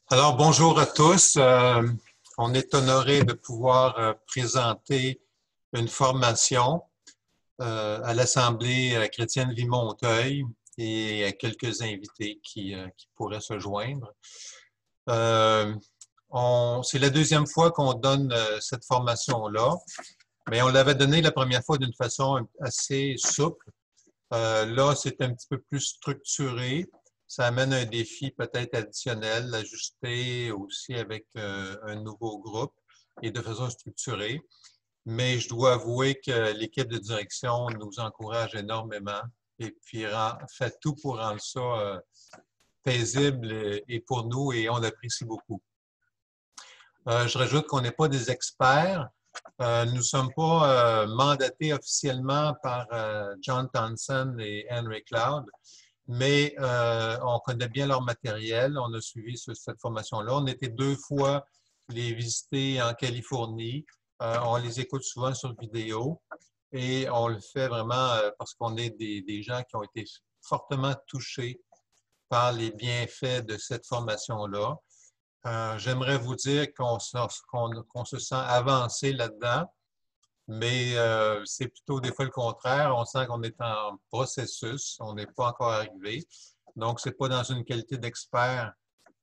Alors, bonjour à tous. On est honoré de pouvoir présenter une formation à l'Assemblée chrétienne Vie-Montreuil et à quelques invités qui pourraient se joindre. C'est la deuxième fois qu'on donne cette formation-là, mais on l'avait donnée la première fois d'une façon assez souple. Là, c'est un petit peu plus structuré. Ça amène un défi peut-être additionnel, ajusté aussi avec un nouveau groupe et de façon structurée. Mais je dois avouer que l'équipe de direction nous encourage énormément et puis fait tout pour rendre ça paisible et pour nous, et on l'apprécie beaucoup. Je rajoute qu'on n'est pas des experts. Nous ne sommes pas mandatés officiellement par John Townsend et Henry Cloud, mais on connaît bien leur matériel. On a suivi cette formation-là. On était 2 fois les visiter en Californie. On les écoute souvent sur vidéo et on le fait vraiment parce qu'on est des gens qui ont été fortement touchés par les bienfaits de cette formation-là. J'aimerais vous dire qu'on se sent avancé là-dedans, mais c'est plutôt des fois le contraire. On sent qu'on est en processus, on n'est pas encore arrivé. Donc, ce n'est pas dans une qualité d'expert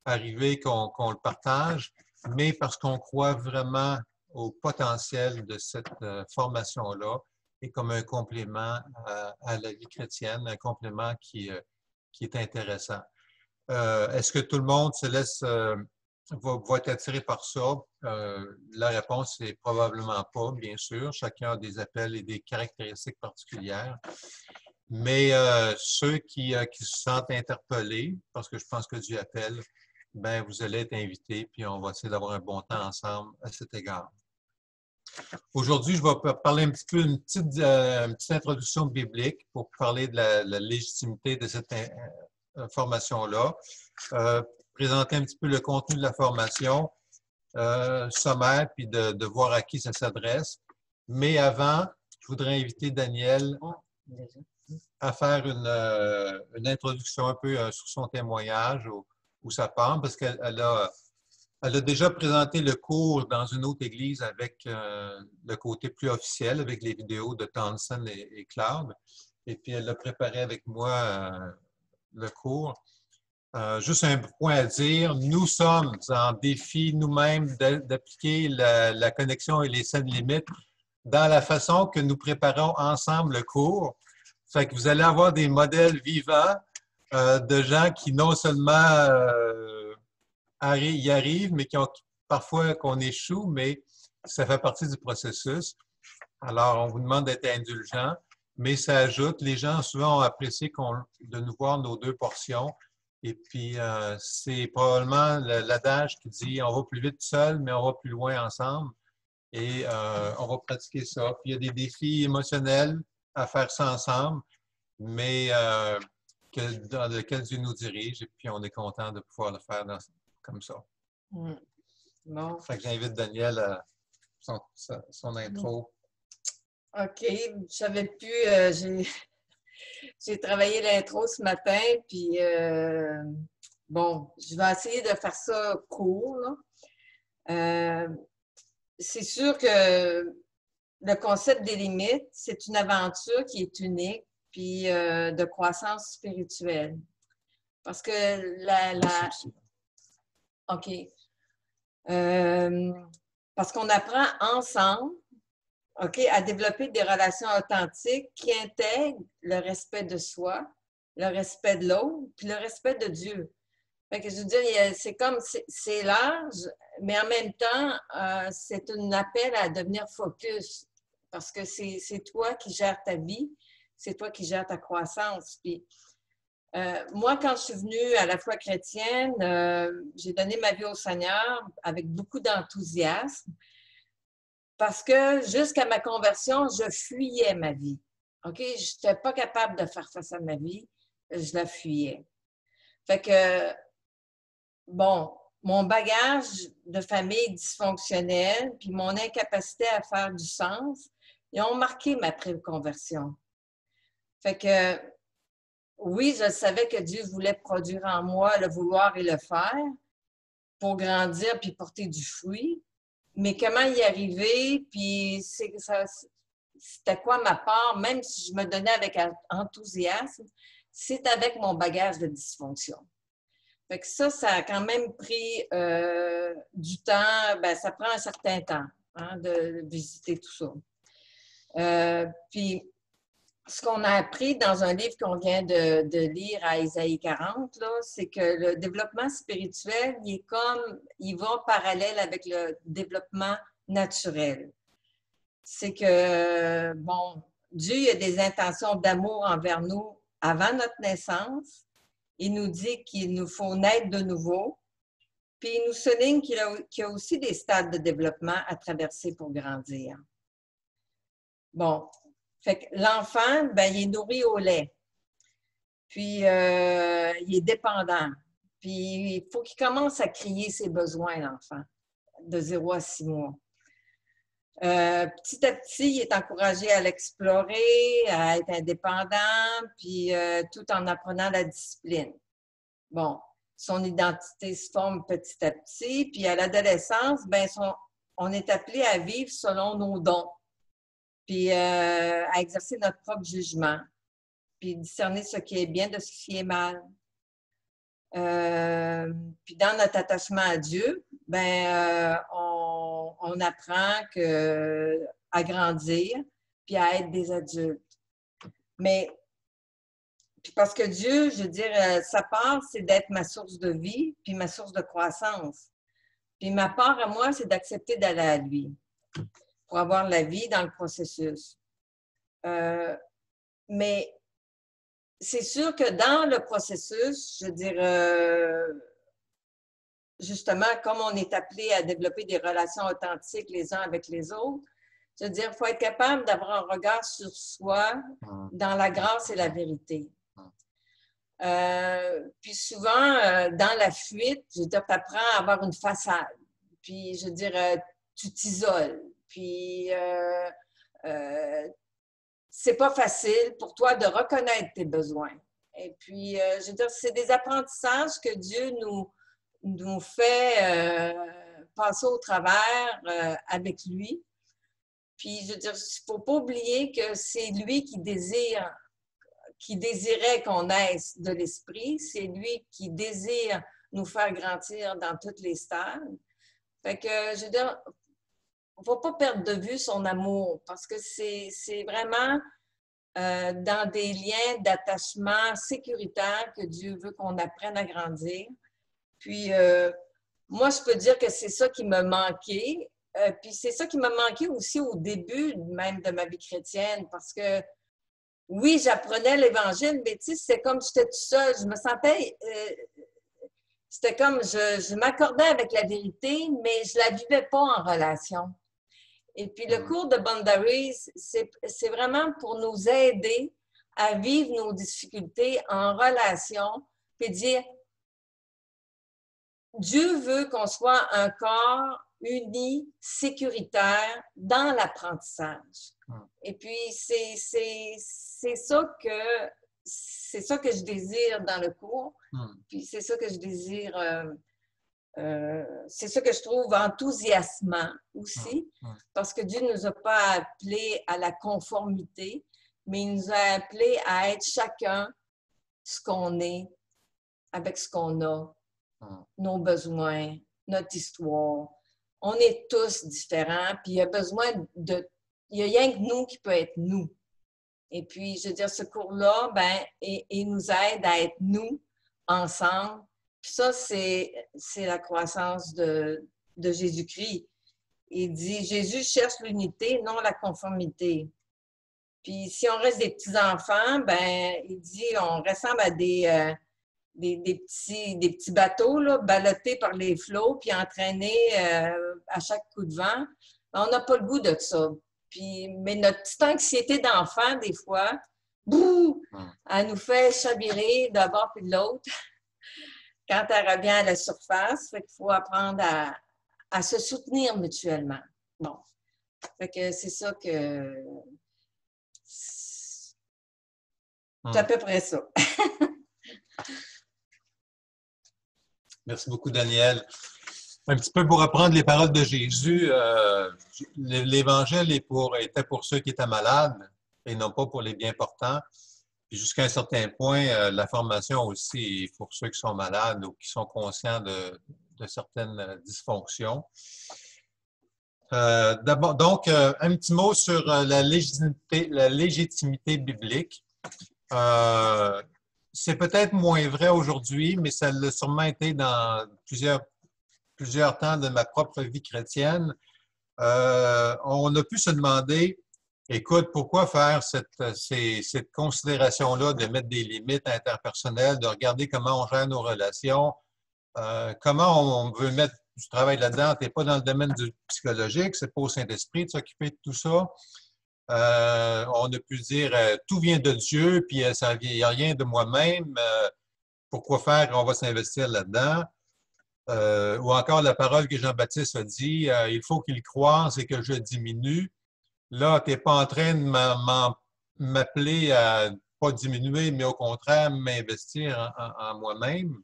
arrivé qu'on le partage, mais parce qu'on croit vraiment au potentiel de cette formation-là et comme un complément à la vie chrétienne, un complément qui est intéressant. Est-ce que tout le monde se laisse va être attiré par ça? La réponse est probablement pas, bien sûr. Chacun a des appels et des caractéristiques particulières. Mais ceux qui se sentent interpellés, parce que je pense que Dieu appelle, ben vous allez être invités, puis on va essayer d'avoir un bon temps ensemble à cet égard. Aujourd'hui, je vais parler un petit peu, une petite introduction biblique pour parler de la légitimité de cette formation-là. Présenter un petit peu le contenu de la formation, sommaire, puis de voir à qui ça s'adresse. Mais avant, je voudrais inviter Danielle à faire une introduction un peu sur son témoignage, où ça part, parce qu'elle a déjà présenté le cours dans une autre église avec le côté plus officiel, avec les vidéos de Townsend et Cloud. Et puis, elle a préparé avec moi le cours. Juste un point à dire, nous sommes en défi nous-mêmes d'appliquer la connexion et les scènes limites dans la façon que nous préparons ensemble le cours. Fait que vous allez avoir des modèles vivants de gens qui non seulement y arrivent, mais parfois qu'on échoue, mais ça fait partie du processus. Alors, on vous demande d'être indulgent, mais ça ajoute, les gens souvent ont apprécié de nous voir nos 2 portions. Et puis, c'est probablement l'adage qui dit on va plus vite seul, mais on va plus loin ensemble. Et on va pratiquer ça. Puis, il y a des défis émotionnels à faire ça ensemble, mais dans lequel Dieu nous dirige. Et puis, on est content de pouvoir le faire comme ça. Bon. Fait que j'invite Daniel à son intro. OK. Je savais plus. J'ai travaillé l'intro ce matin, puis bon, je vais essayer de faire ça court, là. C'est sûr que le concept des limites, c'est une aventure qui est unique, puis de croissance spirituelle. Parce que OK. Parce qu'on apprend ensemble, OK, à développer des relations authentiques qui intègrent le respect de soi, le respect de l'autre, puis le respect de Dieu. Fait que je veux dire, c'est large, mais en même temps, c'est un appel à devenir focus parce que c'est toi qui gères ta vie, c'est toi qui gères ta croissance. Puis, moi, quand je suis venue à la foi chrétienne, j'ai donné ma vie au Seigneur avec beaucoup d'enthousiasme. Parce que jusqu'à ma conversion, je fuyais ma vie. OK? Je n'étais pas capable de faire face à ma vie. Je la fuyais. Fait que, bon, mon bagage de famille dysfonctionnelle puis mon incapacité à faire du sens, ils ont marqué ma préconversion. Fait que, oui, je savais que Dieu voulait produire en moi le vouloir et le faire. pour grandir puis porter du fruit. Mais comment y arriver, puis c'était quoi ma part, même si je me donnais avec enthousiasme, c'est avec mon bagage de dysfonction. Fait que ça a quand même pris du temps, ben, ça prend un certain temps hein, de visiter tout ça. Puis, ce qu'on a appris dans un livre qu'on vient de lire à Isaïe 40, c'est que le développement spirituel, il va en parallèle avec le développement naturel. C'est que, bon, Dieu a des intentions d'amour envers nous avant notre naissance. Il nous dit qu'il nous faut naître de nouveau. Puis il nous souligne qu'il y a aussi des stades de développement à traverser pour grandir. Bon, fait que l'enfant, ben, il est nourri au lait. Puis, il est dépendant. Puis, il faut qu'il commence à crier ses besoins, l'enfant, de 0 à 6 mois. Petit à petit, il est encouragé à l'explorer, à être indépendant, puis tout en apprenant la discipline. Bon, son identité se forme petit à petit, puis à l'adolescence, ben, on est appelé à vivre selon nos dons, puis à exercer notre propre jugement, puis discerner ce qui est bien de ce qui est mal. Puis dans notre attachement à Dieu, ben, on apprend à grandir, puis à être des adultes. Mais puis parce que Dieu, je veux dire, sa part, c'est d'être ma source de vie, puis ma source de croissance. Puis ma part à moi, c'est d'accepter d'aller à lui pour avoir la vie dans le processus. Mais c'est sûr que dans le processus, je veux dire, justement, comme on est appelé à développer des relations authentiques les uns avec les autres, je veux dire, il faut être capable d'avoir un regard sur soi dans la grâce et la vérité. Puis souvent, dans la fuite, je veux dire, tu apprends à avoir une façade. Puis, je veux dire, tu t'isoles. Puis, c'est pas facile pour toi de reconnaître tes besoins. Et puis, je veux dire, c'est des apprentissages que Dieu nous fait passer au travers avec lui. Puis, je veux dire, il ne faut pas oublier que c'est lui qui désirait qu'on naisse de l'esprit. C'est lui qui désire nous faire grandir dans tous les stades. Fait que, je veux dire, il ne faut pas perdre de vue son amour parce que c'est vraiment dans des liens d'attachement sécuritaire que Dieu veut qu'on apprenne à grandir. Puis, moi, je peux dire que c'est ça qui m'a manqué. Puis, c'est ça qui m'a manqué aussi au début même de ma vie chrétienne parce que, oui, j'apprenais l'Évangile, mais tu sais, c'était comme j'étais toute seule. Je me sentais... c'était comme je m'accordais avec la vérité, mais je ne la vivais pas en relation. Et puis, le cours de Boundaries, c'est vraiment pour nous aider à vivre nos difficultés en relation, puis dire, Dieu veut qu'on soit un corps uni, sécuritaire dans l'apprentissage. Et puis, c'est ça que je désire dans le cours. Puis, c'est ça que je désire... c'est ça que je trouve enthousiasmant aussi, parce que Dieu ne nous a pas appelés à la conformité, mais il nous a appelés à être chacun ce qu'on est, avec ce qu'on a, nos besoins, notre histoire. On est tous différents, puis il y a besoin de... Il n'y a rien que nous qui peut être nous. Et puis, je veux dire, ce cours-là, ben, il nous aide à être nous, ensemble. Puis ça, c'est la croissance de Jésus-Christ. Il dit, Jésus cherche l'unité, non la conformité. Puis si on reste des petits-enfants, ben il dit, on ressemble à des petits bateaux, là, ballottés par les flots, puis entraînés à chaque coup de vent. On n'a pas le goût de ça. Puis, mais notre petite anxiété d'enfant, des fois, bouh, elle nous fait chavirer d'un bord puis de l'autre. Quand elle revient à la surface, il faut apprendre à se soutenir mutuellement. Bon. Fait que c'est ça que... C'est à peu près ça. Merci beaucoup, Danielle. Un petit peu pour reprendre les paroles de Jésus, l'Évangile était pour ceux qui étaient malades et non pas pour les bien portants. Puis jusqu'à un certain point, la formation aussi est pour ceux qui sont malades ou qui sont conscients de certaines dysfonctions. D'abord, donc, un petit mot sur la légitimité biblique. C'est peut-être moins vrai aujourd'hui, mais ça l'a sûrement été dans plusieurs temps de ma propre vie chrétienne. On a pu se demander, écoute, pourquoi faire cette considération-là de mettre des limites interpersonnelles, de regarder comment on gère nos relations, comment on veut mettre du travail là-dedans. Tu n'es pas dans le domaine du psychologique, c'est pas au Saint-Esprit de s'occuper de tout ça. On a pu dire, tout vient de Dieu, puis il n'y a rien de moi-même. Pourquoi faire? On va s'investir là-dedans. Ou encore la parole que Jean-Baptiste a dit, il faut qu'il croise et que je diminue. Là, tu n'es pas en train de m'appeler à pas diminuer, mais au contraire, m'investir en moi-même.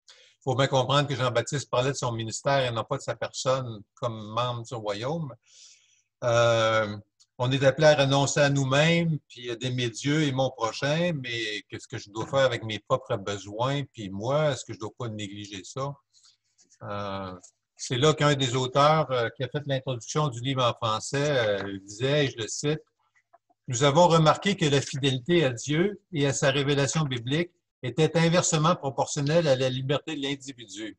Il faut bien comprendre que Jean-Baptiste parlait de son ministère et non pas de sa personne comme membre du royaume. On est appelé à renoncer à nous-mêmes, puis d'aimer Dieu et mon prochain, mais qu'est-ce que je dois faire avec mes propres besoins, puis moi, est-ce que je ne dois pas négliger ça? C'est là qu'un des auteurs qui a fait l'introduction du livre en français disait, et je le cite, « Nous avons remarqué que la fidélité à Dieu et à sa révélation biblique était inversement proportionnelle à la liberté de l'individu. »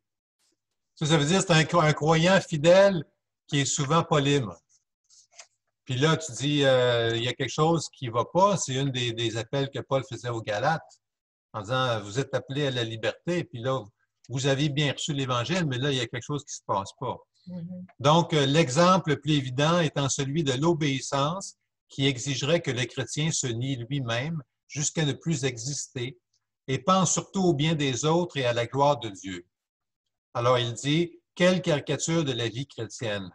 Ça veut dire que c'est un croyant fidèle qui est souvent pas libre. Puis là, tu dis, il y a quelque chose qui ne va pas. C'est une des appels que Paul faisait aux Galates, en disant, vous êtes appelés à la liberté, puis là, vous avez bien reçu l'Évangile, mais là, il y a quelque chose qui ne se passe pas. Donc, l'exemple le plus évident étant celui de l'obéissance qui exigerait que le chrétien se nie lui-même jusqu'à ne plus exister et pense surtout au bien des autres et à la gloire de Dieu. Alors, il dit, quelle caricature de la vie chrétienne!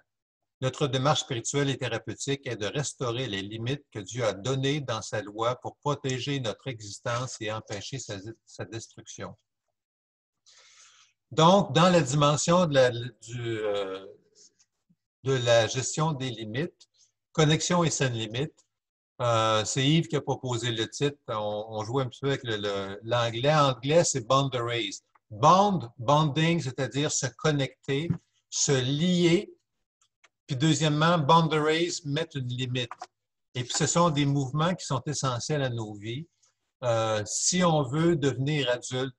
Notre démarche spirituelle et thérapeutique est de restaurer les limites que Dieu a données dans sa loi pour protéger notre existence et empêcher sa destruction. Donc, dans la dimension de la gestion des limites, connexion et saine limite, c'est Yves qui a proposé le titre. On joue un petit peu avec l'anglais. En anglais, c'est boundaries. Bonding, c'est-à-dire se connecter, se lier. Puis deuxièmement, boundaries, mettre une limite. Et puis ce sont des mouvements qui sont essentiels à nos vies. Si on veut devenir adulte,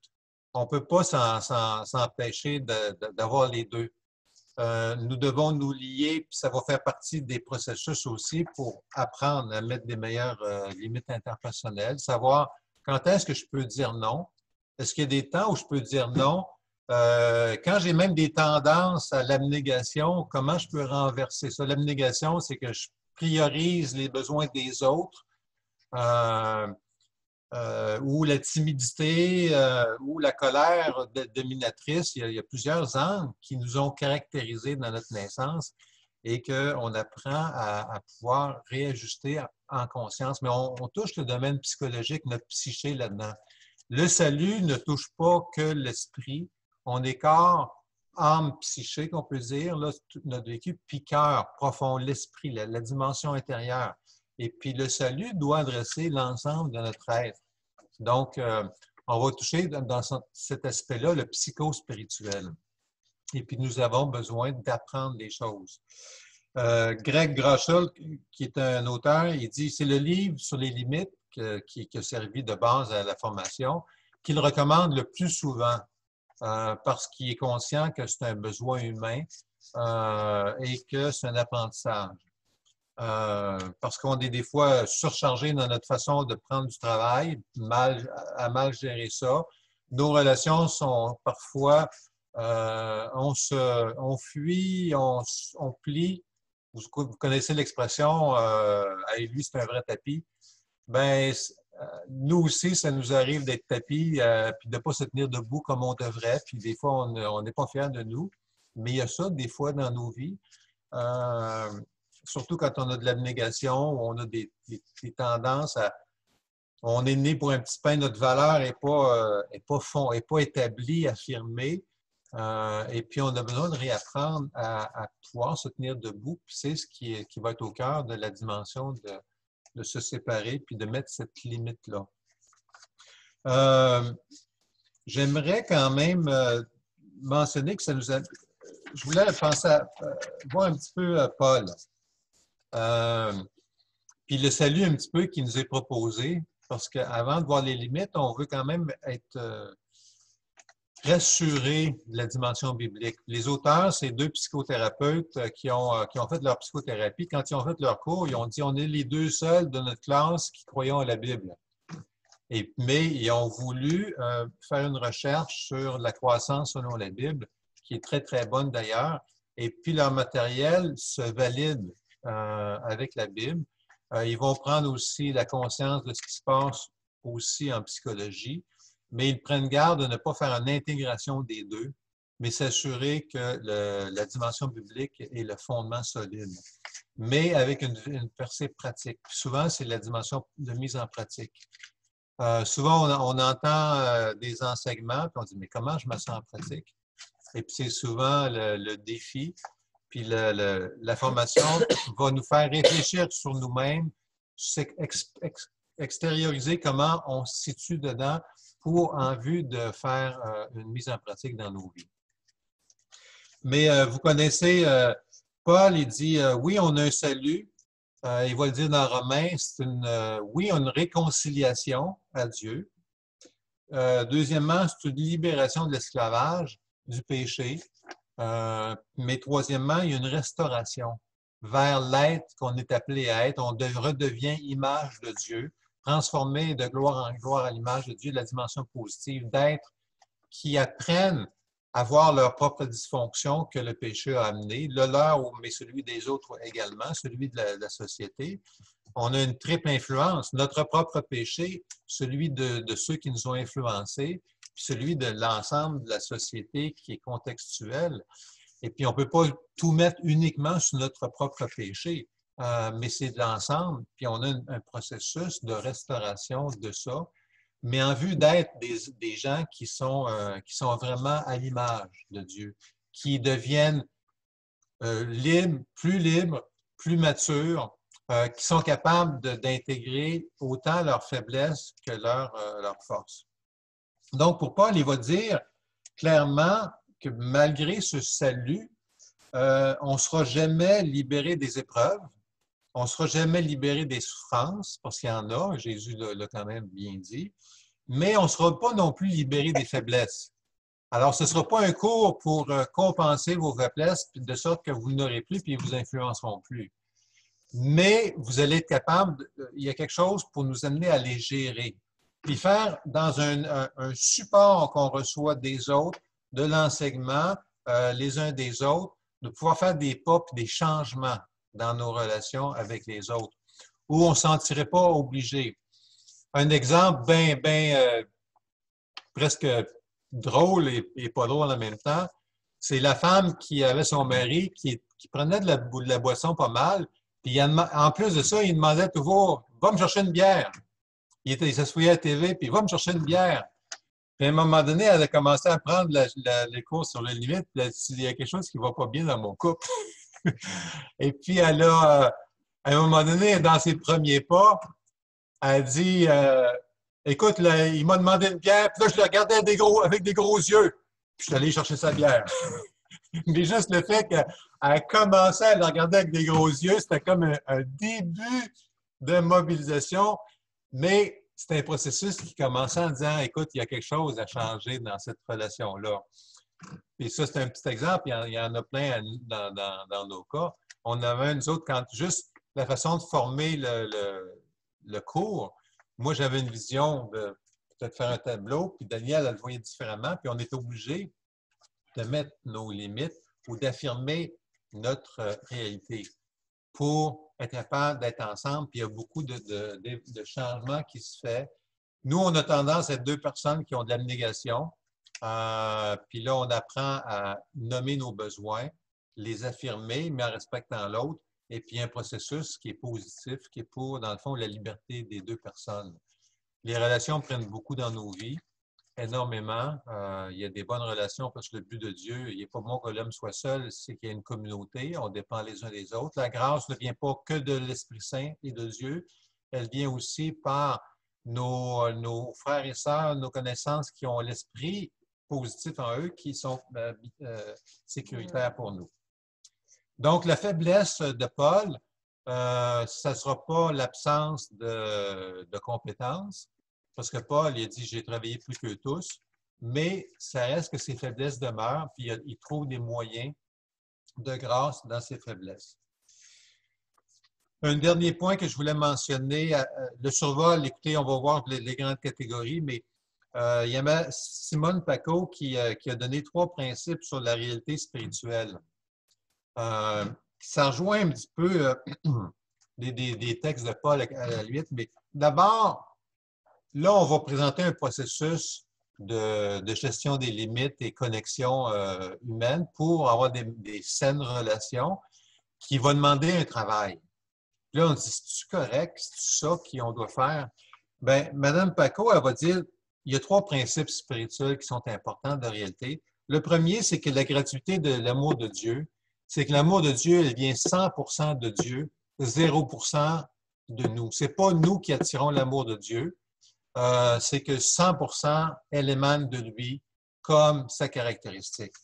on ne peut pas s'empêcher d'avoir les deux. Nous devons nous lier, puis ça va faire partie des processus aussi pour apprendre à mettre des meilleures limites interpersonnelles, savoir quand est-ce que je peux dire non. Est-ce qu'il y a des temps où je peux dire non? Quand j'ai même des tendances à l'abnégation, comment je peux renverser ça? L'abnégation, c'est que je priorise les besoins des autres, ou la timidité, ou la colère dominatrice. Il y a plusieurs angles qui nous ont caractérisés dans notre naissance et qu'on apprend à pouvoir réajuster en conscience. Mais on touche le domaine psychologique, notre psyché là-dedans. Le salut ne touche pas que l'esprit. On est corps, âme, psyché, qu'on peut dire, là, notre vécu, puis cœur profond, l'esprit, la dimension intérieure. Et puis le salut doit adresser l'ensemble de notre être. Donc, on va toucher dans cet aspect-là le psychospirituel. Et puis nous avons besoin d'apprendre des choses. Greg Groeschel, qui est un auteur, il dit, c'est le livre sur les limites qui a servi de base à la formation, qu'il recommande le plus souvent. Parce qu'il est conscient que c'est un besoin humain et que c'est un apprentissage. Parce qu'on est des fois surchargé dans notre façon de prendre du travail, à mal gérer ça. Nos relations sont parfois, on fuit, on plie. Vous connaissez l'expression « lui, c'est un vrai tapis ». Ben, nous aussi, ça nous arrive d'être tapis puis de ne pas se tenir debout comme on devrait. Puis des fois, on n'est pas fiers de nous. Mais il y a ça des fois dans nos vies. Surtout quand on a de l'abnégation, on a des tendances à... On est né pour un petit pain, notre valeur n'est pas établie, affirmée. Et puis, on a besoin de réapprendre à pouvoir se tenir debout. Puis c'est ce qui va être au cœur de la dimension de se séparer puis de mettre cette limite-là. J'aimerais quand même mentionner que ça nous a... Je voulais penser à voir un petit peu Paul. Puis le salut un petit peu qui nous est proposé, parce qu'avant de voir les limites, on veut quand même être rassuré de la dimension biblique. Les auteurs, c'est deux psychothérapeutes qui ont fait leur psychothérapie. Quand ils ont fait leur cours, ils ont dit, on est les deux seuls de notre classe qui croyons à la Bible. Mais ils ont voulu faire une recherche sur la croissance selon la Bible, qui est très, très bonne d'ailleurs. Et puis, leur matériel se valide avec la Bible. Ils vont prendre aussi la conscience de ce qui se passe aussi en psychologie, mais ils prennent garde de ne pas faire une intégration des deux, mais s'assurer que la dimension biblique est le fondement solide, mais avec une percée pratique. Puis souvent, c'est la dimension de mise en pratique. Souvent, on entend des enseignements, puis on dit, mais comment je me sens en pratique? Et puis, c'est souvent le défi. Puis, la formation va nous faire réfléchir sur nous-mêmes, extérioriser comment on se situe dedans en vue de faire une mise en pratique dans nos vies. Mais vous connaissez Paul, il dit, oui, on a un salut. Il va le dire dans Romains, oui, on a une réconciliation à Dieu. Deuxièmement, c'est une libération de l'esclavage, du péché. Mais troisièmement, il y a une restauration vers l'être qu'on est appelé à être. On redevient image de Dieu, transformé de gloire en gloire à l'image de Dieu, de la dimension positive, d'êtres qui apprennent à voir leur propre dysfonction que le péché a amené, le leur, mais celui des autres également, celui de la société. On a une triple influence, notre propre péché, celui de ceux qui nous ont influencés, puis celui de l'ensemble de la société qui est contextuel. Et puis, on ne peut pas tout mettre uniquement sur notre propre péché, mais c'est de l'ensemble. Puis, on a un processus de restauration de ça, mais en vue d'être des gens qui sont vraiment à l'image de Dieu, qui deviennent libres, plus matures, qui sont capables d'intégrer autant leurs faiblesses que leurs forces. Donc, pour Paul, il va dire clairement que malgré ce salut, on ne sera jamais libéré des épreuves, on ne sera jamais libéré des souffrances, parce qu'il y en a, Jésus l'a quand même bien dit, mais on ne sera pas non plus libéré des faiblesses. Alors, ce ne sera pas un cours pour compenser vos faiblesses, de sorte que vous n'aurez plus et vous influenceront plus. Mais vous allez être capable, il y a quelque chose pour nous amener à les gérer. Puis faire dans un support qu'on reçoit des autres, de l'enseignement, les uns des autres, de pouvoir faire des pas et des changements dans nos relations avec les autres, où on ne se sentirait pas obligé. Un exemple presque drôle et pas drôle en même temps, c'est la femme qui avait son mari qui prenait de la boisson pas mal, puis en plus de ça, il demandait toujours « Va me chercher une bière ». Il s'asseyait à la TV, puis « Va me chercher une bière ». Puis à un moment donné, elle a commencé à prendre les cours sur les limites, puis elle dit « Il y a quelque chose qui ne va pas bien dans mon couple ». Et puis elle a, à un moment donné, dans ses premiers pas, elle dit écoute, là, il m'a demandé une bière, puis là, je le regardais avec des gros yeux. Puis je suis allé chercher sa bière. Mais juste le fait qu'elle commençait à le regarder avec des gros yeux, c'était comme un début de mobilisation, mais c'était un processus qui commençait en disant écoute, il y a quelque chose à changer dans cette relation-là. Et ça, c'est un petit exemple, il y en a plein dans nos cas. On avait, nous autres, quand juste la façon de former le cours, moi, j'avais une vision de peut-être faire un tableau, puis Daniel, elle le voyait différemment, puis on est obligé de mettre nos limites ou d'affirmer notre réalité pour être capable d'être ensemble, puis il y a beaucoup de changements qui se font. Nous, on a tendance à être deux personnes qui ont de l'abnégation, puis là, on apprend à nommer nos besoins, les affirmer, mais en respectant l'autre, et puis un processus qui est positif, qui est pour, dans le fond, la liberté des deux personnes. Les relations prennent beaucoup dans nos vies. énormément. Il y a des bonnes relations parce que le but de Dieu, il n'est pas bon que l'homme soit seul, c'est qu'il y a une communauté, on dépend les uns des autres. La grâce ne vient pas que de l'Esprit Saint et de Dieu, elle vient aussi par nos frères et sœurs, nos connaissances qui ont l'esprit positif en eux, qui sont sécuritaires pour nous. Donc, la faiblesse de Paul, ça ne sera pas l'absence de compétences, parce que Paul, il a dit, j'ai travaillé plus qu'eux tous, mais ça reste que ses faiblesses demeurent, puis il trouve des moyens de grâce dans ses faiblesses. Un dernier point que je voulais mentionner, le survol, écoutez, on va voir les grandes catégories, mais il y avait Simone Paco qui a donné 3 principes sur la réalité spirituelle. Ça rejoint un petit peu des textes de Paul à la limite, mais d'abord, là, on va présenter un processus de gestion des limites et connexions humaines pour avoir des saines relations qui va demander un travail. Là, on dit, c'est-tu correct? C'est ça qu'on doit faire? Bien, Mme Paco, elle va dire, il y a 3 principes spirituels qui sont importants de réalité. Le premier, c'est que la gratuité de l'amour de Dieu, c'est que l'amour de Dieu, elle vient 100% de Dieu, 0% de nous. Ce n'est pas nous qui attirons l'amour de Dieu, c'est que 100%, elle émane de lui comme sa caractéristique.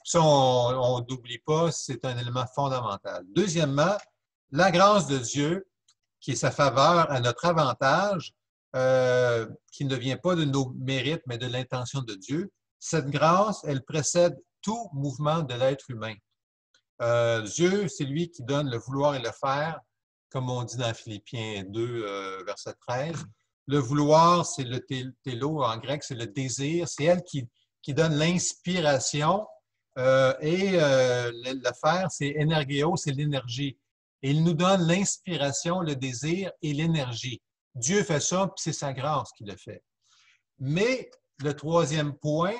Ça, on n'oublie pas, c'est un élément fondamental. Deuxièmement, la grâce de Dieu, qui est sa faveur à notre avantage, qui ne vient pas de nos mérites, mais de l'intention de Dieu, cette grâce, elle précède tout mouvement de l'être humain. Dieu, c'est lui qui donne le vouloir et le faire, comme on dit dans Philippiens 2, verset 13. Le vouloir, c'est le télo, en grec, c'est le désir. C'est elle qui donne l'inspiration. Le faire, c'est énergéo, c'est l'énergie. Et il nous donne l'inspiration, le désir et l'énergie. Dieu fait ça, puis c'est sa grâce qui le fait. Mais le troisième point,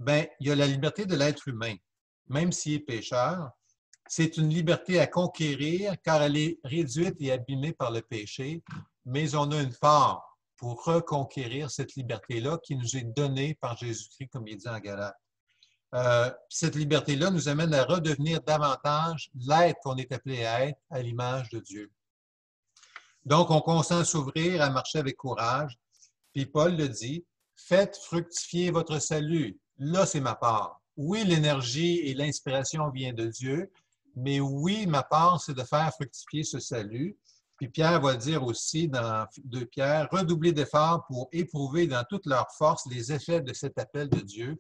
ben, il y a la liberté de l'être humain. Même s'il est pécheur, c'est une liberté à conquérir car elle est réduite et abîmée par le péché, mais on a une part pour reconquérir cette liberté-là qui nous est donnée par Jésus-Christ, comme il dit en Galates. Cette liberté-là nous amène à redevenir davantage l'être qu'on est appelé à être à l'image de Dieu. Donc, on consent à s'ouvrir, à marcher avec courage. Puis Paul le dit, faites fructifier votre salut. Là, c'est ma part. Oui, l'énergie et l'inspiration viennent de Dieu, mais oui, ma part, c'est de faire fructifier ce salut. Puis Pierre va dire aussi dans 2 Pierre, redoubler d'efforts pour éprouver dans toute leur force les effets de cet appel de Dieu.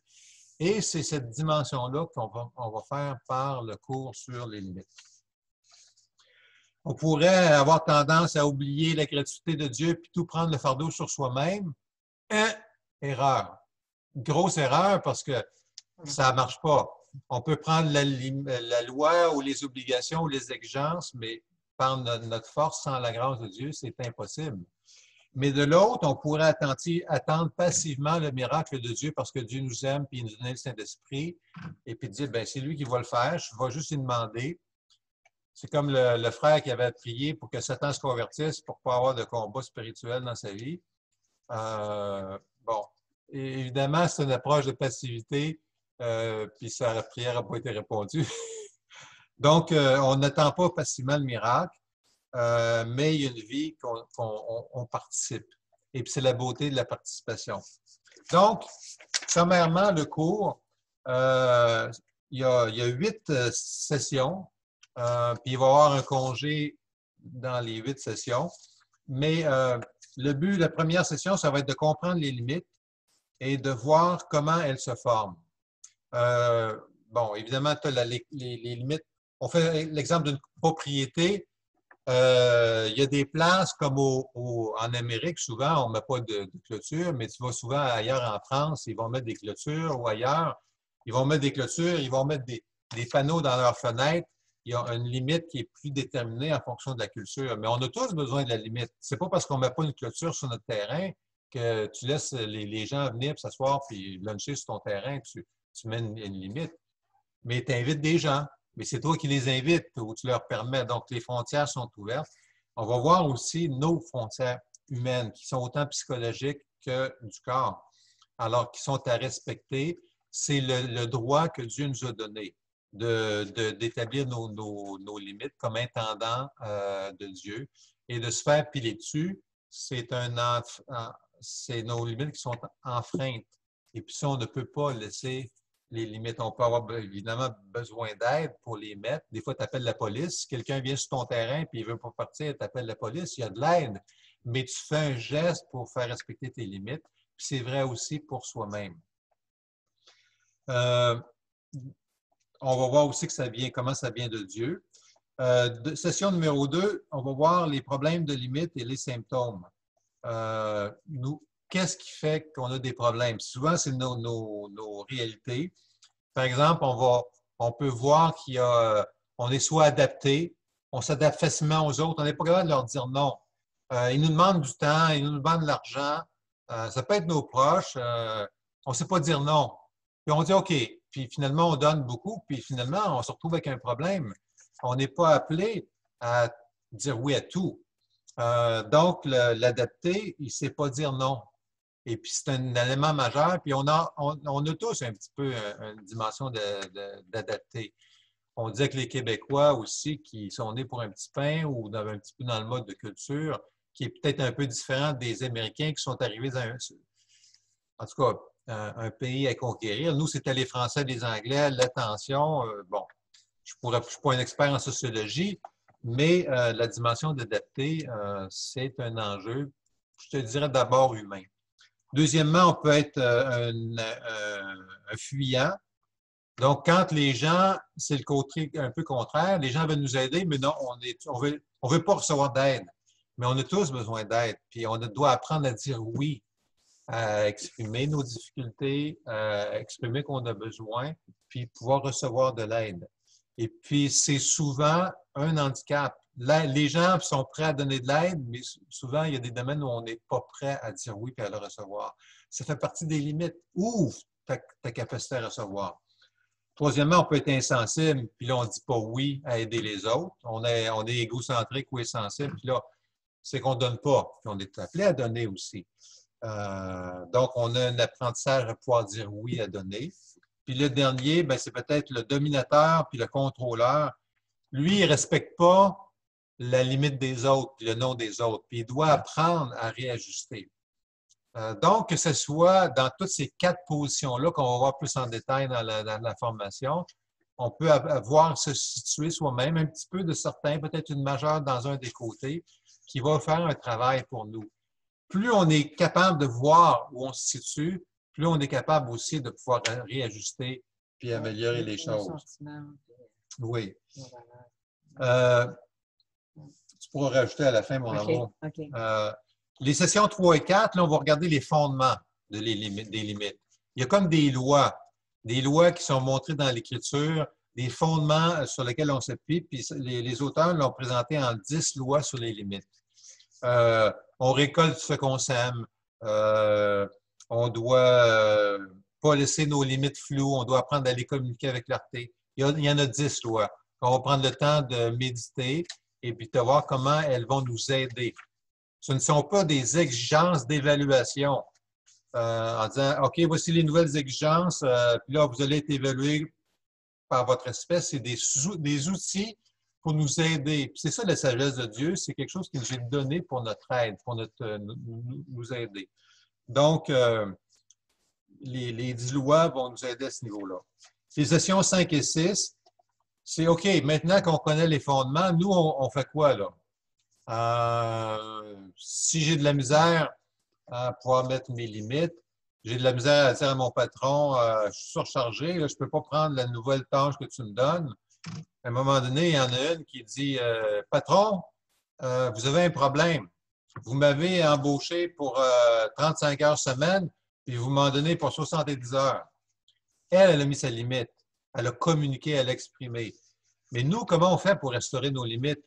Et c'est cette dimension-là qu'on va faire par le cours sur les limites. On pourrait avoir tendance à oublier la gratuité de Dieu puis tout prendre le fardeau sur soi-même. Erreur. Grosse erreur parce que ça ne marche pas. On peut prendre la loi ou les obligations ou les exigences, mais par notre force, sans la grâce de Dieu, c'est impossible. Mais de l'autre, on pourrait attendre passivement le miracle de Dieu parce que Dieu nous aime puis il nous donne le Saint-Esprit et puis dire, ben c'est lui qui va le faire, je vais juste lui demander. C'est comme le frère qui avait prié pour que Satan se convertisse pour ne pas avoir de combat spirituel dans sa vie. Bon, et évidemment, c'est une approche de passivité, puis sa prière n'a pas été répondue. Donc, on n'attend pas passivement le miracle, mais il y a une vie qu'on participe. Et puis, c'est la beauté de la participation. Donc, sommairement, le cours, il y a 8 sessions, puis il va y avoir un congé dans les 8 sessions. Mais le but de la première session, ça va être de comprendre les limites et de voir comment elles se forment. Bon, évidemment, tu as les limites. On fait l'exemple d'une propriété. Il y a des places comme en Amérique, souvent, on ne met pas de clôture, mais tu vas souvent ailleurs en France, ils vont mettre des clôtures ou ailleurs, ils vont mettre des clôtures, ils vont mettre des panneaux dans leurs fenêtres. Il y a une limite qui est plus déterminée en fonction de la culture. Mais on a tous besoin de la limite. Ce n'est pas parce qu'on ne met pas une clôture sur notre terrain que tu laisses les gens venir s'asseoir puis luncher sur ton terrain, puis tu mets une limite. Mais tu invites des gens. Mais c'est toi qui les invites ou tu leur permets. Donc, les frontières sont ouvertes. On va voir aussi nos frontières humaines qui sont autant psychologiques que du corps. alors qui sont à respecter, c'est le droit que Dieu nous a donné d'établir nos limites comme intendant de Dieu et de se faire piler dessus. C'est nos limites qui sont enfreintes. Et puis ça, on ne peut pas laisser les limites. On peut avoir évidemment besoin d'aide pour les mettre. Des fois, tu appelles la police. Si quelqu'un vient sur ton terrain et il ne veut pas partir, tu appelles la police, il y a de l'aide. Mais tu fais un geste pour faire respecter tes limites. Puis c'est vrai aussi pour soi-même. On va voir aussi que comment ça vient de Dieu. Session numéro 2, on va voir les problèmes de limites et les symptômes. Qu'est-ce qui fait qu'on a des problèmes? Souvent, c'est nos réalités. Par exemple, on peut voir on est soit adapté, on s'adapte facilement aux autres, on n'est pas capable de leur dire non. Ils nous demandent du temps, ils nous demandent de l'argent. Ça peut être nos proches. On ne sait pas dire non. Puis on dit OK. Puis finalement, on donne beaucoup. Puis finalement, on se retrouve avec un problème. On n'est pas appelé à dire oui à tout. Donc, l'adapté, il ne sait pas dire non. Et puis, c'est un élément majeur. Puis, on a tous un petit peu une dimension d'adapter. On disait que les Québécois aussi, qui sont nés pour un petit pain ou un petit peu dans le mode de culture, qui est peut-être un peu différent des Américains qui sont arrivés en tout cas, un pays à conquérir. Nous, c'était les Français, les Anglais, l'attention. Bon, je ne suis pas un expert en sociologie, mais la dimension d'adapter, c'est un enjeu, je te dirais d'abord humain. Deuxièmement, on peut être un fuyant. Donc, quand les gens, c'est le côté un peu contraire, les gens veulent nous aider, mais non, on veut pas recevoir d'aide. Mais on a tous besoin d'aide. Puis on doit apprendre à dire oui, à exprimer nos difficultés, à exprimer qu'on a besoin, puis pouvoir recevoir de l'aide. Et puis, c'est souvent un handicap. Les gens sont prêts à donner de l'aide, mais souvent, il y a des domaines où on n'est pas prêt à dire oui et à le recevoir. Ça fait partie des limites. Ouvre ta capacité à recevoir. Troisièmement, on peut être insensible, puis là, on ne dit pas oui à aider les autres. On est égocentrique ou insensible, puis là, c'est qu'on ne donne pas. Puis on est appelé à donner aussi. Donc, on a un apprentissage à pouvoir dire oui à donner. Puis le dernier, c'est peut-être le dominateur puis le contrôleur. Lui, il ne respecte pas la limite des autres puis le nom des autres. Puis il doit apprendre à réajuster. Donc, que ce soit dans toutes ces 4 positions-là qu'on va voir plus en détail dans la formation, on peut avoir se situer soi-même un petit peu de certains, peut-être une majeure dans un des côtés, qui va faire un travail pour nous. Plus on est capable de voir où on se situe, plus on est capable aussi de pouvoir réajuster puis améliorer les choses. Oui. Tu pourras rajouter à la fin, mon amour. Okay. Les sessions 3 et 4, là, on va regarder les fondements des limites. Il y a comme des lois qui sont montrées dans l'Écriture, des fondements sur lesquels on s'appuie, puis les auteurs l'ont présenté en 10 lois sur les limites. On récolte ce qu'on sème. On doit pas laisser nos limites floues. On doit apprendre à les communiquer avec clarté. Il y en a 10 lois. On va prendre le temps de méditer et puis de voir comment elles vont nous aider. Ce ne sont pas des exigences d'évaluation en disant, OK, voici les nouvelles exigences, puis là, vous allez être évalué par votre espèce. C'est des outils pour nous aider. C'est ça la sagesse de Dieu, c'est quelque chose qui nous est donné pour notre aide, pour nous aider. Donc, les 10 lois vont nous aider à ce niveau-là. Les sessions 5 et 6, c'est OK, maintenant qu'on connaît les fondements, nous, on fait quoi là? Si j'ai de la misère à pouvoir mettre mes limites, j'ai de la misère à dire à mon patron, je suis surchargé, là, je ne peux pas prendre la nouvelle tâche que tu me donnes. À un moment donné, il y en a une qui dit, patron, vous avez un problème. Vous m'avez embauché pour 35 heures semaine, puis vous m'en donnez pour 70 heures. Elle a mis sa limite. Elle a communiqué, elle a exprimé. Mais nous, comment on fait pour restaurer nos limites?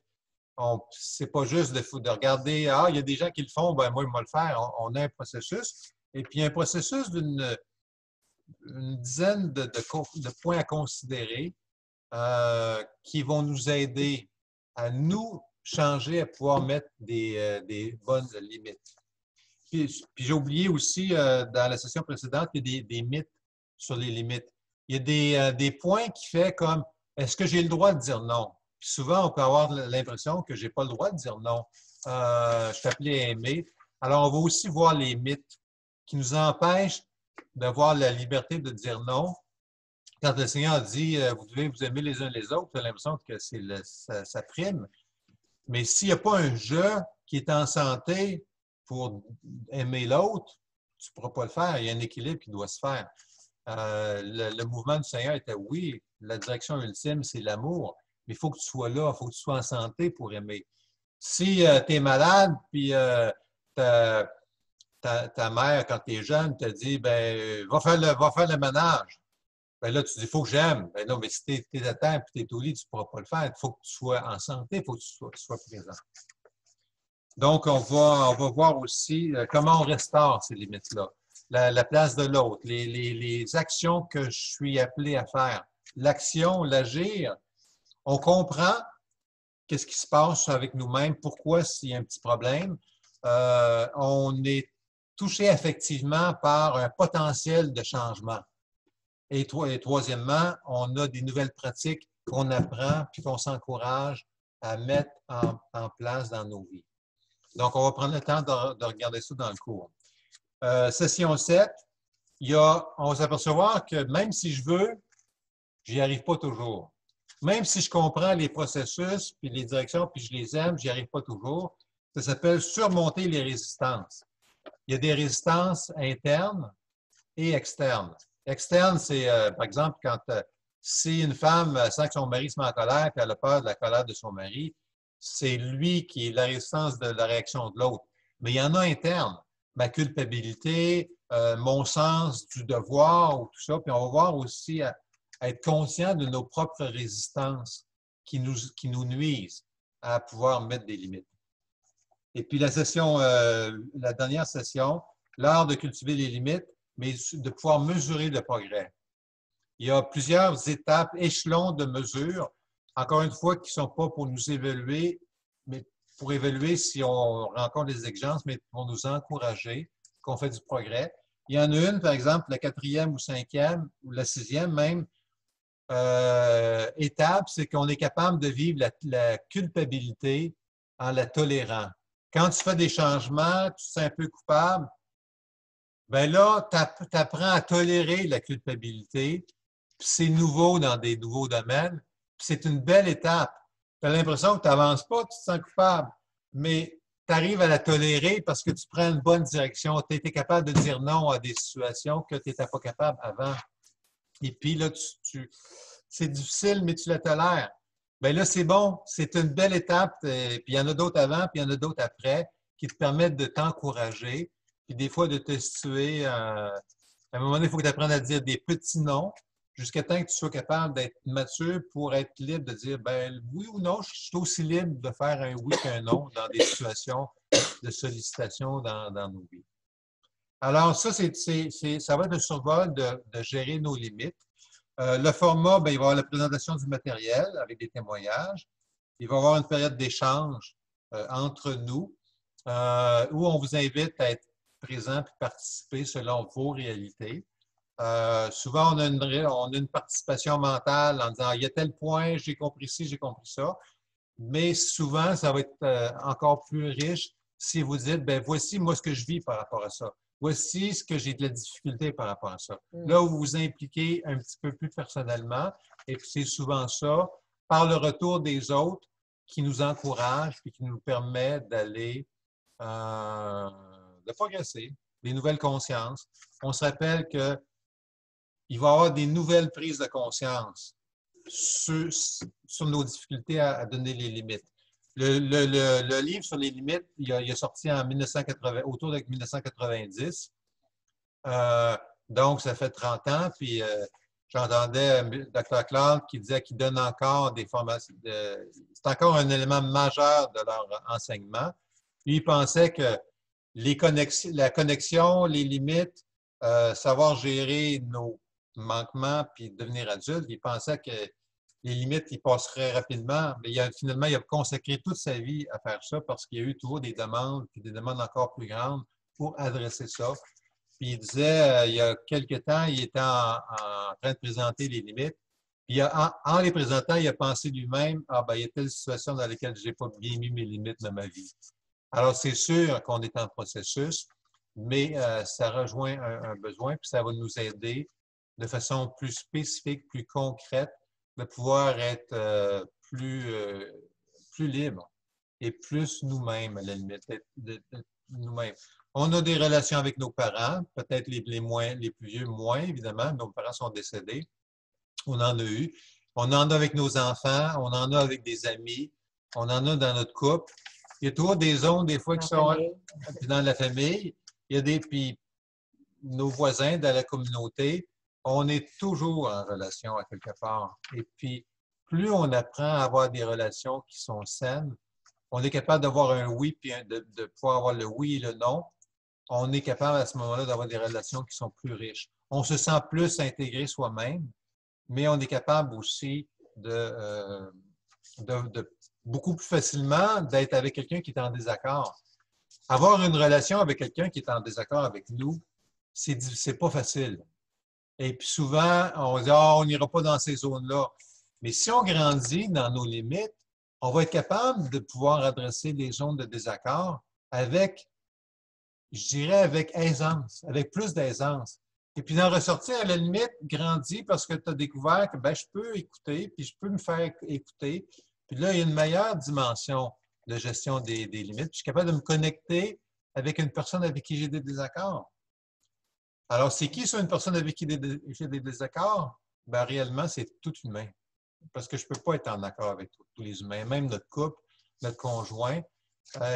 Ce n'est pas juste de regarder, il y a des gens qui le font, moi, je vais le faire. On a un processus. Et puis, un processus d'une dizaine de points à considérer qui vont nous aider à nous changer, à pouvoir mettre des bonnes limites. Puis j'ai oublié aussi, dans la session précédente, il y a des mythes sur les limites. Il y a des points qui fait comme, est-ce que j'ai le droit de dire non? Puis souvent, on peut avoir l'impression que je n'ai pas le droit de dire non. Je suis appelé à aimer. Alors, on va aussi voir les mythes qui nous empêchent d'avoir la liberté de dire non. Quand le Seigneur dit, vous devez vous aimer les uns les autres, tu as l'impression que ça prime. Mais s'il n'y a pas un jeu qui est en santé pour aimer l'autre, tu ne pourras pas le faire. Il y a un équilibre qui doit se faire. Le mouvement du Seigneur était oui, la direction ultime, c'est l'amour. Mais il faut que tu sois là, il faut que tu sois en santé pour aimer. Si tu es malade, puis ta mère, quand tu es jeune, te dit ben, va faire le ménage. Ben là, tu dis, il faut que j'aime. Ben non, mais si tu es à terre et tu es au lit, tu ne pourras pas le faire. Il faut que tu sois en santé, il faut que tu sois présent. Donc, on va voir aussi comment on restaure ces limites-là. La place de l'autre, les actions que je suis appelé à faire. L'action, l'agir, on comprend qu'est-ce qui se passe avec nous-mêmes, pourquoi s'il y a un petit problème. On est touché affectivement par un potentiel de changement. Et troisièmement, on a des nouvelles pratiques qu'on apprend puis qu'on s'encourage à mettre en place dans nos vies. Donc, on va prendre le temps de regarder ça dans le cours. Session 7, on va s'apercevoir que même si je veux, je n'y arrive pas toujours. Même si je comprends les processus puis les directions puis je les aime, je n'y arrive pas toujours. Ça s'appelle surmonter les résistances. Il y a des résistances internes et externes. Externe, c'est, par exemple, quand si une femme sent que son mari se met en colère et elle a peur de la colère de son mari, c'est lui qui est la résistance de la réaction de l'autre. Mais il y en a interne. Ma culpabilité, mon sens du devoir ou tout ça. Puis on va voir aussi à être conscient de nos propres résistances qui nous nuisent à pouvoir mettre des limites. Et puis la dernière session, l'art de cultiver les limites, mais de pouvoir mesurer le progrès. Il y a plusieurs étapes, échelons de mesure, encore une fois, qui ne sont pas pour nous évaluer, mais pour évaluer si on rencontre des exigences, mais pour nous encourager qu'on fait du progrès. Il y en a une, par exemple, la 4e ou 5e, ou la 6e même, étape, c'est qu'on est capable de vivre la culpabilité en la tolérant. Quand tu fais des changements, tu te sens un peu coupable, bien là, tu apprends à tolérer la culpabilité. C'est nouveau dans des nouveaux domaines. C'est une belle étape. Tu as l'impression que tu n'avances pas, tu te sens coupable, mais tu arrives à la tolérer parce que tu prends une bonne direction. Tu étais capable de dire non à des situations que tu n'étais pas capable avant. Et puis là, c'est difficile, mais tu la tolères. Bien là, c'est bon. C'est une belle étape. Puis il y en a d'autres avant, puis il y en a d'autres après qui te permettent de t'encourager. Puis des fois, de te situer. À un moment donné, il faut que tu apprennes à dire des petits noms jusqu'à temps que tu sois capable d'être mature pour être libre de dire ben oui ou non, je suis aussi libre de faire un oui qu'un non dans des situations de sollicitation dans nos vies. Alors, ça va être le survol de gérer nos limites. Le format, bien, il va y avoir la présentation du matériel avec des témoignages. Il va y avoir une période d'échange entre nous où on vous invite à être présent et participer selon vos réalités. Souvent, on a une participation mentale en disant « il y a tel point, j'ai compris ci, j'ai compris ça ». Mais souvent, ça va être encore plus riche si vous dites « ben voici moi ce que je vis par rapport à ça ». Voici ce que j'ai de la difficulté par rapport à ça. Là où vous vous impliquez un petit peu plus personnellement, et puis c'est souvent ça, par le retour des autres, qui nous encourage et qui nous permet d'aller, de progresser, des nouvelles consciences. On se rappelle qu'il va y avoir des nouvelles prises de conscience sur nos difficultés à donner les limites. Le livre sur les limites, il est sorti en 1980, autour de 1990. Donc, ça fait 30 ans. Puis, j'entendais Dr. Clark qui disait qu'il donne encore des formations. C'est encore un élément majeur de leur enseignement. Lui, il pensait que la connexion, les limites, savoir gérer nos manquements puis devenir adulte, il pensait que les limites, il passerait rapidement. Mais finalement, il a consacré toute sa vie à faire ça parce qu'il y a eu toujours des demandes, puis des demandes encore plus grandes pour adresser ça. Puis il disait, il y a quelque temps, il était en train de présenter les limites. Puis en les présentant, il a pensé lui-même, ah ben, il y a telle situation dans laquelle je n'ai pas bien mis mes limites dans ma vie. Alors, c'est sûr qu'on est en processus, mais ça rejoint un besoin, puis ça va nous aider de façon plus spécifique, plus concrète, de pouvoir être plus libre et plus nous-mêmes, à la limite, nous-mêmes. On a des relations avec nos parents, peut-être les plus vieux, moins, évidemment. Nos parents sont décédés. On en a eu. On en a avec nos enfants, on en a avec des amis, on en a dans notre couple. Il y a toujours des zones, des fois, qui sont dans la famille. Il y a puis nos voisins dans la communauté. On est toujours en relation à quelque part. Et puis, plus on apprend à avoir des relations qui sont saines, on est capable d'avoir un oui, puis de pouvoir avoir le oui et le non. On est capable à ce moment-là d'avoir des relations qui sont plus riches. On se sent plus intégré soi-même, mais on est capable aussi de beaucoup plus facilement d'être avec quelqu'un qui est en désaccord. Avoir une relation avec quelqu'un qui est en désaccord avec nous, c'est pas facile. Et puis souvent, on dit, ah, on n'ira pas dans ces zones-là. Mais si on grandit dans nos limites, on va être capable de pouvoir adresser les zones de désaccord avec, je dirais, avec aisance, avec plus d'aisance. Et puis d'en ressortir, à la limite, grandit parce que tu as découvert que ben, je peux écouter, puis je peux me faire écouter. Puis là, il y a une meilleure dimension de gestion des limites. Puis je suis capable de me connecter avec une personne avec qui j'ai des désaccords. Alors, c'est qui sur une personne avec qui j'ai des désaccords? Ben, réellement, c'est tout humain. Parce que je ne peux pas être en accord avec tous les humains, même notre couple, notre conjoint.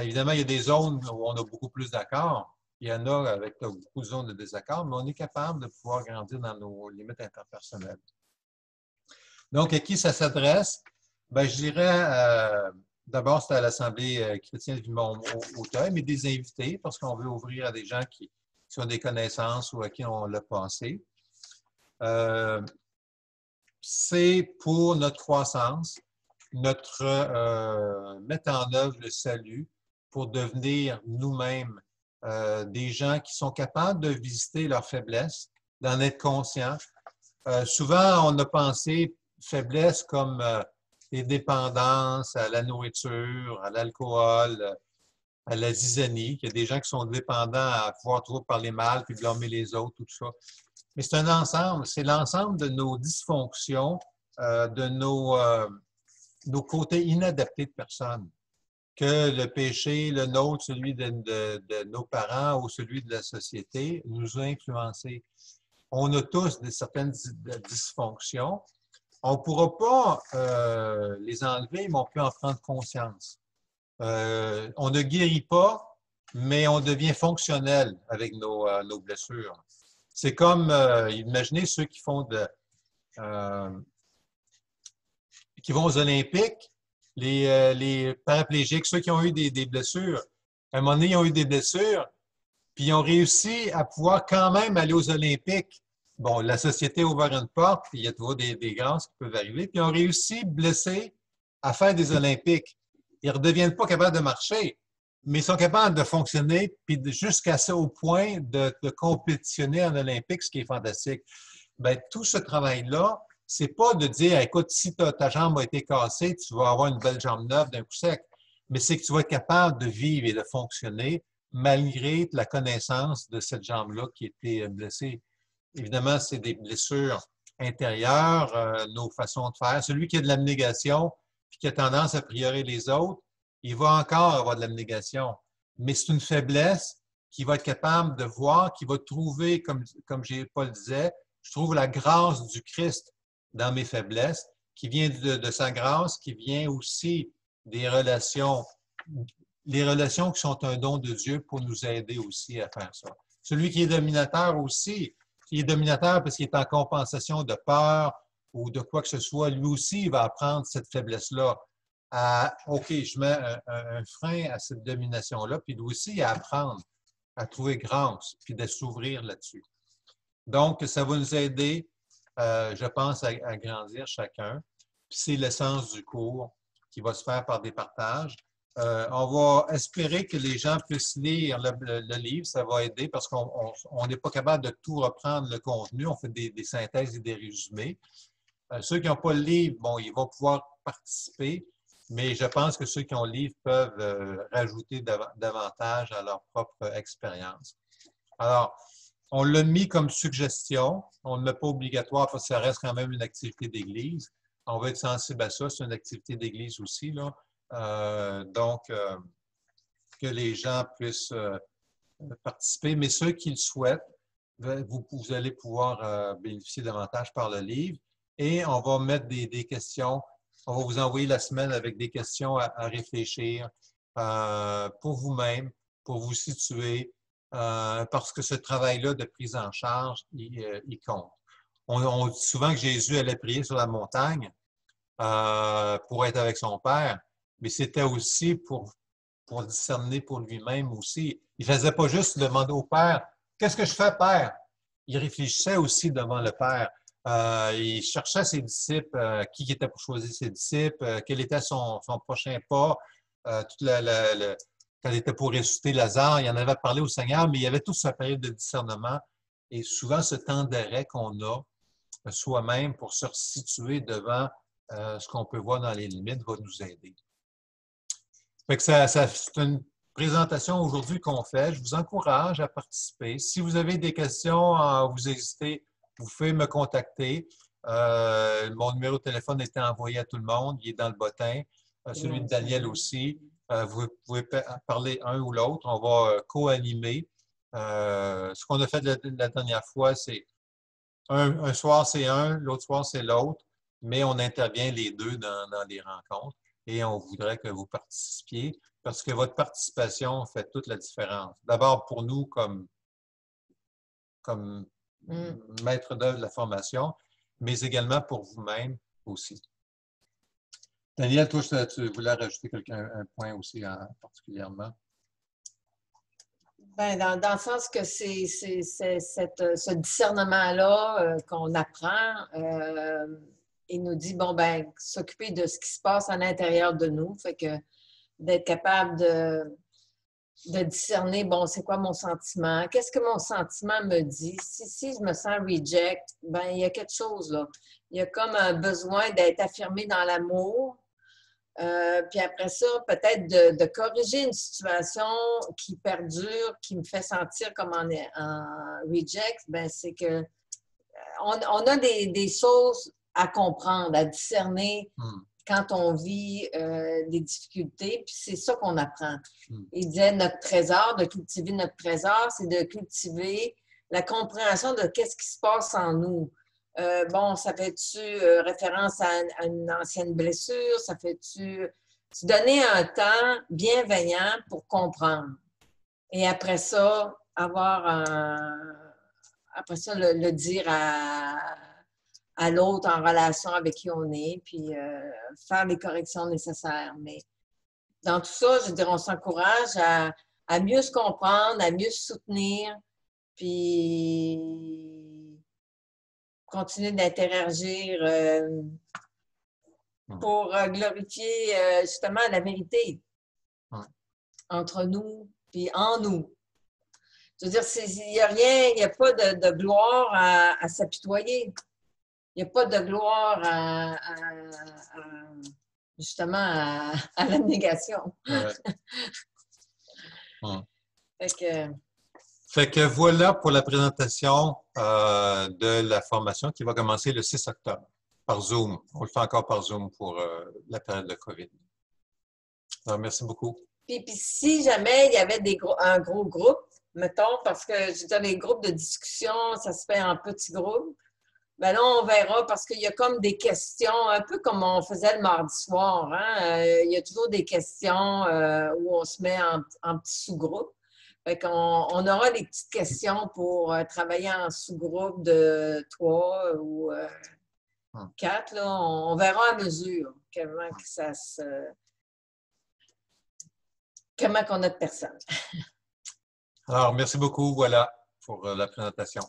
Évidemment, il y a des zones où on a beaucoup plus d'accords. Il y en a avec beaucoup de zones de désaccord, mais on est capable de pouvoir grandir dans nos limites interpersonnelles. Donc, à qui ça s'adresse? Ben, je dirais, d'abord, c'est à l'Assemblée chrétienne du Mont-Hauteuil, mais des invités, parce qu'on veut ouvrir à des gens qui ont des connaissances ou à qui on l'a pensé. C'est pour notre croissance, notre mettre en œuvre le salut pour devenir nous-mêmes des gens qui sont capables de visiter leurs faiblesses, d'en être conscients. Souvent, on a pensé faiblesse comme les dépendances à la nourriture, à l'alcool, à la zizanie. Il y a des gens qui sont dépendants à pouvoir trop parler mal puis blâmer les autres, tout ça. Mais c'est un ensemble. C'est l'ensemble de nos dysfonctions, de nos côtés inadaptés de personnes. Que le péché, le nôtre, celui de nos parents ou celui de la société, nous a influencés. On a tous certaines dysfonctions. On ne pourra pas les enlever, mais on peut en prendre conscience. On ne guérit pas, mais on devient fonctionnel avec nos blessures. C'est comme, imaginez ceux qui font qui vont aux Olympiques, les paraplégiques, ceux qui ont eu des blessures. À un moment donné, ils ont eu des blessures, puis ils ont réussi à pouvoir quand même aller aux Olympiques. Bon, la société a ouvert une porte, puis il y a toujours des grâces qui peuvent arriver, puis ils ont réussi, blessés, à faire des Olympiques. Ils ne redeviennent pas capables de marcher, mais ils sont capables de fonctionner, puis jusqu'à ça, au point de compétitionner en Olympique, ce qui est fantastique. Bien, tout ce travail-là, c'est pas de dire, écoute, si ta jambe a été cassée, tu vas avoir une belle jambe neuve d'un coup sec, mais c'est que tu vas être capable de vivre et de fonctionner malgré la connaissance de cette jambe-là qui a été blessée. Évidemment, c'est des blessures intérieures, nos façons de faire. Celui qui a de l'abnégation puis qui a tendance à priorer les autres, il va encore avoir de l'abnégation. Mais c'est une faiblesse qu'il va être capable de voir, qu'il va trouver, comme Paul disait, je trouve la grâce du Christ dans mes faiblesses, qui vient de sa grâce, qui vient aussi des relations, les relations qui sont un don de Dieu pour nous aider aussi à faire ça. Celui qui est dominateur aussi, qui est dominateur parce qu'il est en compensation de peur ou de quoi que ce soit, lui aussi, il va apprendre cette faiblesse-là. OK, je mets un frein à cette domination-là, puis lui aussi, il apprendre à trouver grâce, puis de s'ouvrir là-dessus. Donc, ça va nous aider, je pense, à grandir chacun. Puis c'est l'essence du cours qui va se faire par des partages. On va espérer que les gens puissent lire le livre. Ça va aider parce qu'on n'est pas capable de tout reprendre le contenu. On fait des synthèses et des résumés. Ceux qui n'ont pas le livre, bon, ils vont pouvoir participer, mais je pense que ceux qui ont le livre peuvent rajouter davantage à leur propre expérience. Alors, on l'a mis comme suggestion. On ne l'a pas obligatoire parce que ça reste quand même une activité d'église. On va être sensible à ça. C'est une activité d'église aussi, là. Donc, que les gens puissent participer, mais ceux qui le souhaitent, vous allez pouvoir bénéficier davantage par le livre et on va mettre des questions. On va vous envoyer la semaine avec des questions à réfléchir pour vous-même, pour vous situer, parce que ce travail-là de prise en charge, il compte. On dit souvent que Jésus allait prier sur la montagne pour être avec son Père, mais c'était aussi pour discerner pour lui-même aussi. Il ne faisait pas juste demander au Père, « Qu'est-ce que je fais, Père? » Il réfléchissait aussi devant le Père. Il cherchait ses disciples, qui était pour choisir ses disciples, quel était son prochain pas. Quand il était pour ressusciter Lazare, il en avait parlé au Seigneur, mais il y avait toute sa période de discernement. Et souvent, ce temps d'arrêt qu'on a soi-même pour se situer devant ce qu'on peut voir dans les limites va nous aider. Fait que c'est une présentation aujourd'hui qu'on fait. Je vous encourage à participer. Si vous avez des questions, vous hésitez, vous pouvez me contacter. Mon numéro de téléphone était envoyé à tout le monde. Il est dans le bottin. Celui de Daniel aussi. Vous pouvez parler un ou l'autre. On va co-animer. Ce qu'on a fait la dernière fois, c'est un soir, c'est un, l'autre soir, c'est l'autre, mais on intervient les deux dans les rencontres et on voudrait que vous participiez parce que votre participation fait toute la différence. D'abord pour nous comme maître d'œuvre de la formation, mais également pour vous-même aussi. Daniel, toi, tu voulais rajouter un point aussi particulièrement? Ben, dans le sens que c'est ce discernement-là qu'on apprend, il nous dit, bon, ben, s'occuper de ce qui se passe à l'intérieur de nous, fait que d'être capable de discerner, bon, c'est quoi mon sentiment? Qu'est-ce que mon sentiment me dit? Si je me sens reject, ben, il y a quelque chose là. Il y a comme un besoin d'être affirmé dans l'amour. Puis après ça, peut-être de corriger une situation qui perdure, qui me fait sentir comme en reject, ben c'est que on a des choses à comprendre, à discerner quand on vit des difficultés, puis c'est ça qu'on apprend. Il disait notre trésor, de cultiver notre trésor, c'est de cultiver la compréhension de qu'est-ce qui se passe en nous. Bon, ça fait-tu référence à une ancienne blessure? Ça fait-tu donner un temps bienveillant pour comprendre? Et après ça, après ça, le dire à l'autre en relation avec qui on est, puis faire les corrections nécessaires. Mais dans tout ça, je veux dire, on s'encourage à mieux se comprendre, à mieux se soutenir, puis continuer d'interagir pour glorifier justement la vérité entre nous puis en nous. Je veux dire, il n'y a rien, il n'y a pas de gloire à s'apitoyer. Il n'y a pas de gloire justement à la négation. Fait que voilà pour la présentation de la formation qui va commencer le 6 octobre par Zoom. On le fait encore par Zoom pour la période de COVID. Alors, merci beaucoup. Puis si jamais il y avait un gros groupe, mettons, parce que je veux dire, les groupes de discussion, ça se fait en petits groupes, ben là, on verra parce qu'il y a comme des questions, un peu comme on faisait le mardi soir. Hein? Il y a toujours des questions où on se met en petits sous-groupes. Fait qu'on aura des petites questions pour travailler en sous-groupe de 3 ou 4. Là. On verra à mesure comment qu'on a de personnes. Alors, merci beaucoup. Voilà pour la présentation.